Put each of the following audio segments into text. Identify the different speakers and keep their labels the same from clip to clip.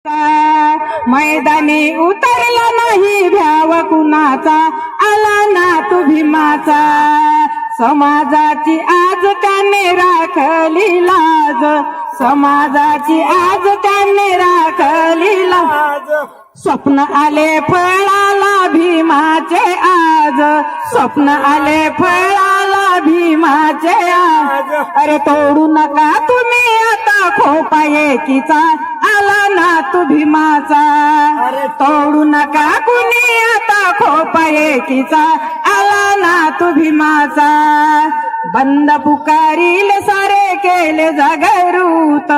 Speaker 1: मैदानी उतरला नाही भ्याव कुणाचा, आला ना तू भीमाचा. समाजाची आज त्याने राखली लाज, समाजाची आज त्याने राखली लाज. स्वप्न आले फळाला भीमाचे आज, स्वप्न आले फळाला भीमाचे आज. अरे तोडू नका तुम्ही आता खोपा एकीचा, आला ना तू भीमाचा. तोडू नका कुणी आता खोपा एकीचा, आला ना तू भीमाचा. बंद पुकारील सारे केले जागृत,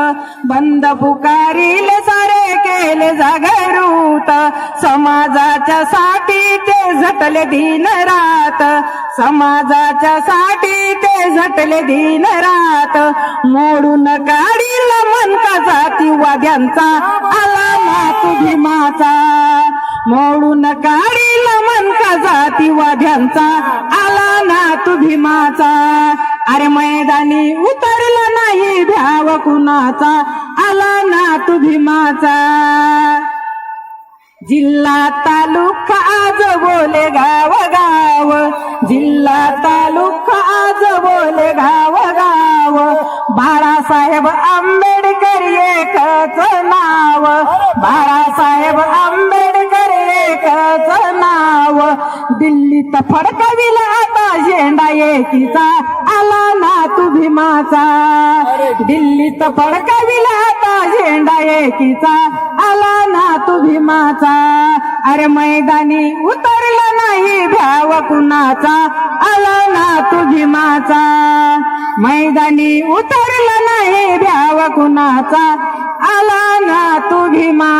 Speaker 1: बंद पुकारील सारे केले जागृत. समाजाच्या साठी ते झटले दिन रात, समाजाच्या साठी ते झटले दिन रात. मोडून काढील मन का जातीवाद्यांचा, आला ना तू भीमाचा. मोडून काढील मन का जातीवाद्यांचा, आला ना तू भीमाचा. अरे मैदानी उतरला नाही भ्याव कुणाचा, आला ना तू भीमाचा. जिल्हा तालुका आज बोले गाव गाव, जिल्हा तालुका आज बोले गाव गाव. बाळासाहेब आंबेडकर एकच नाव, बाळासाहेब आंबेडकर एकच नाव. दिल्लीत फडकविल आता झेंडा एकीचा, आला ना तू भीमाचा. दिल्लीत फडकविल आता झेंडा एकीचा, आला ना तू भीमाचा. अरे मैदानी उतरला नाही भ्याव कुणाचा, आला ना तू भीमाचा. मैदानी उतरला नाही भ्याव कुणाचा, आला ना तू भीमा.